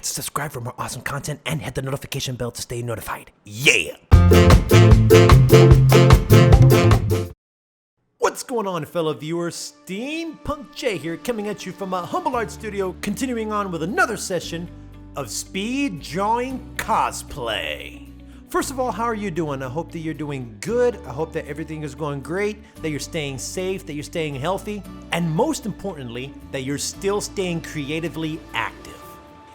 forget to subscribe for more awesome content and hit the notification bell to stay notified. Yeah! What's going on, fellow viewers? Steampunk J here, coming at you from a humble art studio, continuing on with another session of speed drawing cosplay. First of all, how are you doing? I hope that you're doing good. I hope that everything is going great, that you're staying safe, that you're staying healthy, and most importantly, that you're still staying creatively active.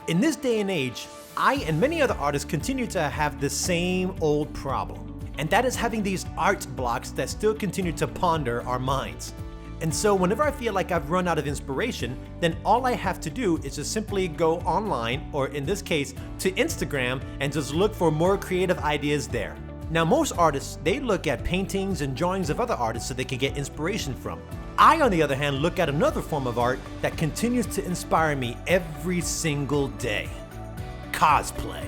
In this day and age, I and many other artists continue to have the same old problem, and that is having these art blocks that still continue to ponder our minds. And so whenever I feel like I've run out of inspiration, then all I have to do is just simply go online, or in this case, to Instagram, and just look for more creative ideas there. Now most artists, they look at paintings and drawings of other artists so they can get inspiration from. I, on the other hand, look at another form of art that continues to inspire me every single day: cosplay.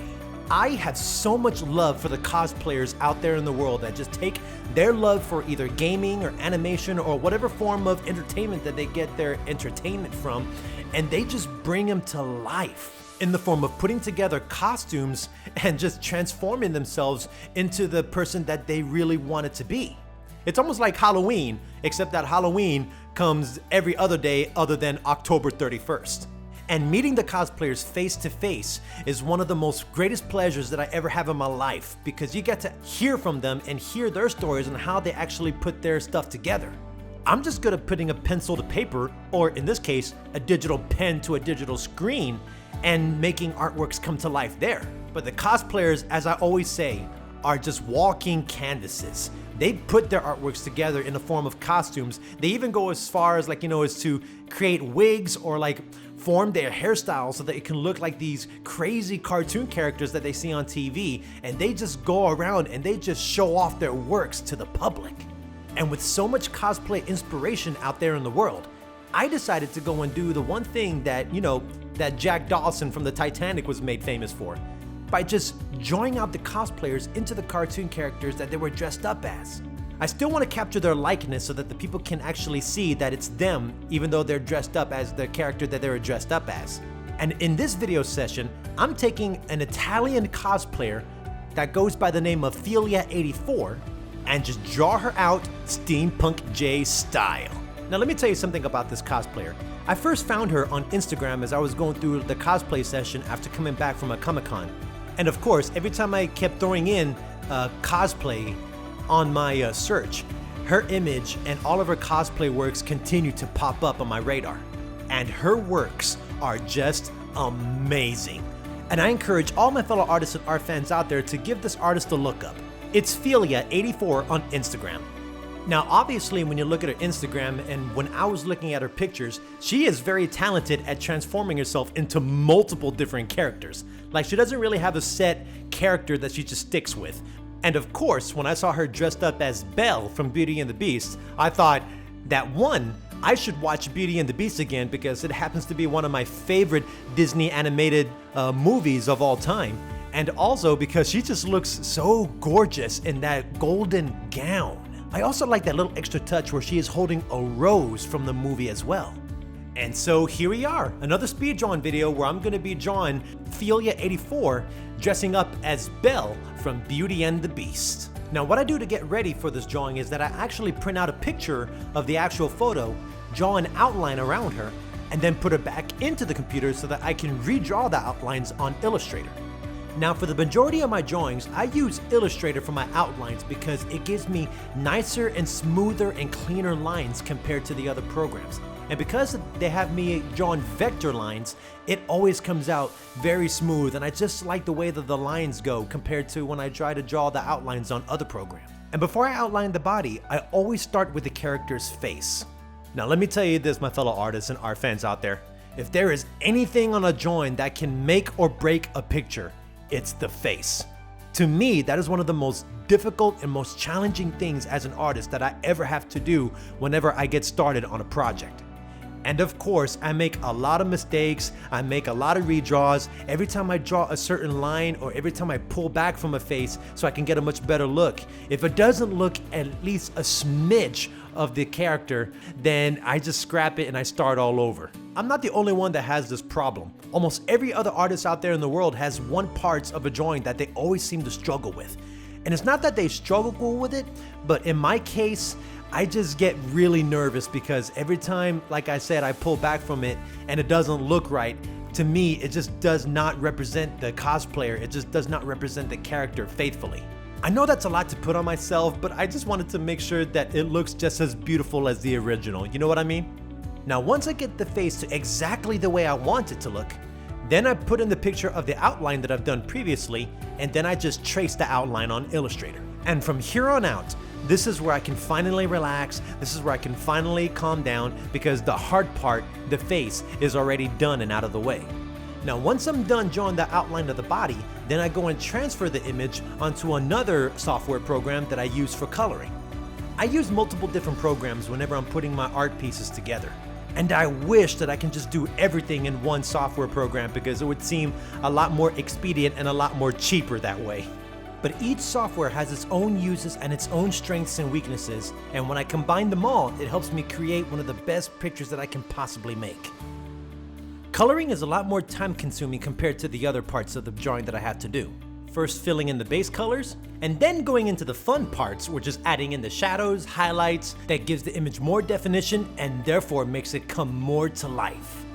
I have so much love for the cosplayers out there in the world that just take their love for either gaming or animation or whatever form of entertainment that they get their entertainment from, and they just bring them to life in the form of putting together costumes and just transforming themselves into the person that they really wanted to be. It's almost like Halloween, except that Halloween comes every other day other than October 31st. And meeting the cosplayers face to face is one of the most greatest pleasures that I ever have in my life, because you get to hear from them and hear their stories and how they actually put their stuff together. I'm just good at putting a pencil to paper, or in this case, a digital pen to a digital screen, and making artworks come to life there. But the cosplayers, as I always say, are just walking canvases. They put their artworks together in the form of costumes. They even go as far as as to create wigs or form their hairstyles so that it can look like these crazy cartoon characters that they see on TV, and they just go around and they just show off their works to the public. And with so much cosplay inspiration out there in the world, I decided to go and do the one thing that, that Jack Dawson from the Titanic was made famous for, by just drawing out the cosplayers into the cartoon characters that they were dressed up as. I still want to capture their likeness so that the people can actually see that it's them, even though they're dressed up as the character that they were dressed up as. And in this video session, I'm taking an Italian cosplayer that goes by the name of Felia84 and just draw her out Steampunk J style. Now let me tell you something about this cosplayer. I first found her on Instagram as I was going through the cosplay session after coming back from a Comic-Con. And of course, every time I kept throwing in cosplay on my search, her image and all of her cosplay works continue to pop up on my radar. And her works are just amazing. And I encourage all my fellow artists and art fans out there to give this artist a look up. It's Felia84 on Instagram. Now obviously when you look at her Instagram, and when I was looking at her pictures, she is very talented at transforming herself into multiple different characters. She doesn't really have a set character that she just sticks with. And of course, when I saw her dressed up as Belle from Beauty and the Beast, I thought that one, I should watch Beauty and the Beast again because it happens to be one of my favorite Disney animated movies of all time. And also because she just looks so gorgeous in that golden gown. I also like that little extra touch where she is holding a rose from the movie as well. And so here we are, another speed drawing video where I'm going to be drawing Felia84 dressing up as Belle from Beauty and the Beast. Now what I do to get ready for this drawing is that I actually print out a picture of the actual photo, draw an outline around her, and then put it back into the computer so that I can redraw the outlines on Illustrator. Now for the majority of my drawings, I use Illustrator for my outlines because it gives me nicer and smoother and cleaner lines compared to the other programs. And because they have me drawing vector lines, it always comes out very smooth, and I just like the way that the lines go compared to when I try to draw the outlines on other programs. And before I outline the body, I always start with the character's face. Now let me tell you this, my fellow artists and art fans out there, if there is anything on a drawing that can make or break a picture, it's the face. To me, that is one of the most difficult and most challenging things as an artist that I ever have to do whenever I get started on a project. And of course, I make a lot of mistakes, I make a lot of redraws every time I draw a certain line or every time I pull back from a face so I can get a much better look. If it doesn't look at least a smidge of the character, then I just scrap it and I start all over. I'm not the only one that has this problem. Almost every other artist out there in the world has one part of a drawing that they always seem to struggle with. And it's not that they struggle with it, but in my case, I just get really nervous because every time, like I said, I pull back from it and it doesn't look right, to me, it just does not represent the cosplayer. It just does not represent the character faithfully. I know that's a lot to put on myself, but I just wanted to make sure that it looks just as beautiful as the original. You know what I mean? Now, once I get the face to exactly the way I want it to look, then I put in the picture of the outline that I've done previously, and then I just trace the outline on Illustrator. And from here on out, this is where I can finally relax, this is where I can finally calm down because the hard part, the face, is already done and out of the way. Now once I'm done drawing the outline of the body, then I go and transfer the image onto another software program that I use for coloring. I use multiple different programs whenever I'm putting my art pieces together. And I wish that I can just do everything in one software program because it would seem a lot more expedient and a lot more cheaper that way. But each software has its own uses and its own strengths and weaknesses, and when I combine them all, it helps me create one of the best pictures that I can possibly make. Coloring is a lot more time consuming compared to the other parts of the drawing that I have to do. First filling in the base colors, and then going into the fun parts, which is adding in the shadows, highlights, that gives the image more definition and therefore makes it come more to life.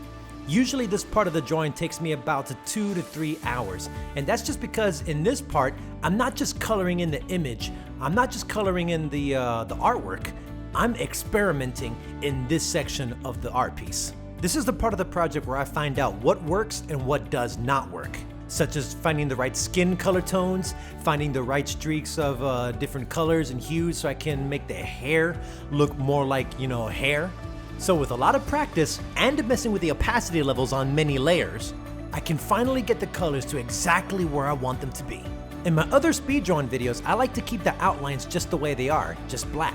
Usually this part of the drawing takes me about 2 to 3 hours, and that's just because in this part, I'm not just coloring in the image, I'm not just coloring in the artwork, I'm experimenting in this section of the art piece. This is the part of the project where I find out what works and what does not work, such as finding the right skin color tones, finding the right streaks of different colors and hues so I can make the hair look more like, hair. So with a lot of practice and messing with the opacity levels on many layers, I can finally get the colors to exactly where I want them to be. In my other speed drawing videos, I like to keep the outlines just the way they are, just black.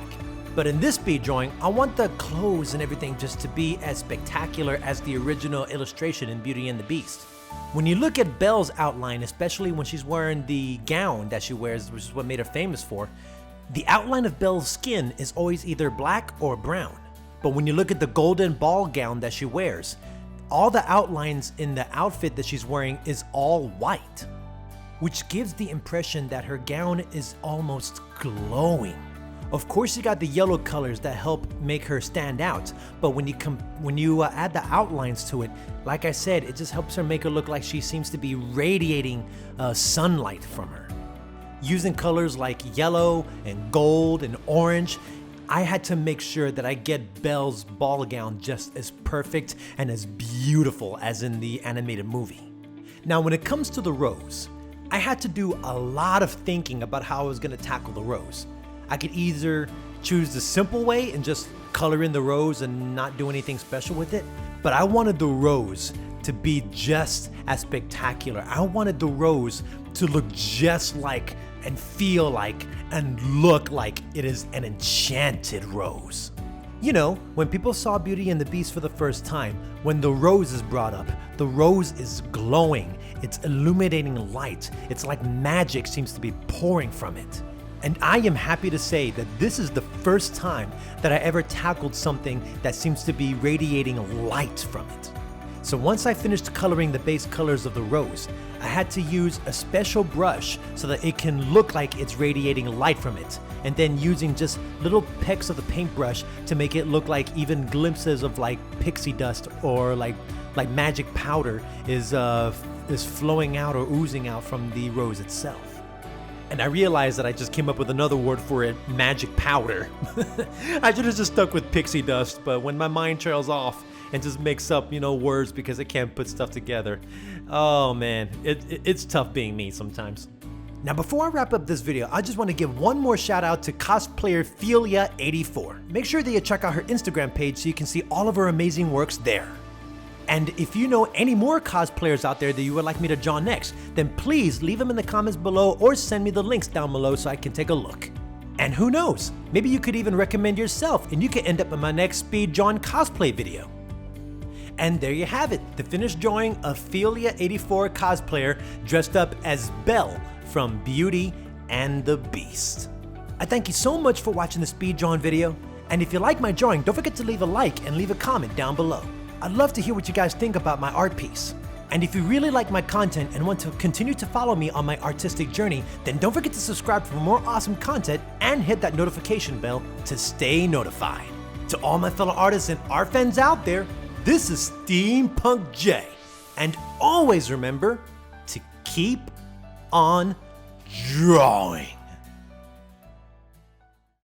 But in this speed drawing, I want the clothes and everything just to be as spectacular as the original illustration in Beauty and the Beast. When you look at Belle's outline, especially when she's wearing the gown that she wears, which is what made her famous for, the outline of Belle's skin is always either black or brown. But when you look at the golden ball gown that she wears, all the outlines in the outfit that she's wearing is all white, which gives the impression that her gown is almost glowing. Of course, you got the yellow colors that help make her stand out, but when you add the outlines to it, like I said, it just helps her make her look like she seems to be radiating sunlight from her. Using colors like yellow and gold and orange, I had to make sure that I get Belle's ball gown just as perfect and as beautiful as in the animated movie. Now, when it comes to the rose, I had to do a lot of thinking about how I was going to tackle the rose. I could either choose the simple way and just color in the rose and not do anything special with it, but I wanted the rose to be just as spectacular. I wanted the rose to look just like and feel like and look like it is an enchanted rose. You know, when people saw Beauty and the Beast for the first time, when the rose is brought up, the rose is glowing, it's illuminating light, it's like magic seems to be pouring from it. And I am happy to say that this is the first time that I ever tackled something that seems to be radiating light from it. So once I finished coloring the base colors of the rose, I had to use a special brush so that it can look like it's radiating light from it, and then using just little pecks of the paintbrush to make it look like even glimpses of like pixie dust or like magic powder is flowing out or oozing out from the rose itself. And I realized that I just came up with another word for it, magic powder. I should have just stuck with pixie dust, but when my mind trails off and just makes up, words because I can't put stuff together. Oh man, it's tough being me sometimes. Now before I wrap up this video, I just want to give one more shout out to cosplayer Felia84. Make sure that you check out her Instagram page so you can see all of her amazing works there. And if you know any more cosplayers out there that you would like me to draw next, then please leave them in the comments below or send me the links down below so I can take a look. And who knows, maybe you could even recommend yourself and you could end up in my next speed drawing cosplay video. And there you have it, the finished drawing of Ophelia84 cosplayer dressed up as Belle from Beauty and the Beast. I thank you so much for watching the speed drawing video, and if you like my drawing, don't forget to leave a like and leave a comment down below. I'd love to hear what you guys think about my art piece. And if you really like my content and want to continue to follow me on my artistic journey, then don't forget to subscribe for more awesome content and hit that notification bell to stay notified. To all my fellow artists and art fans out there, this is Steampunk J, and always remember to keep on drawing.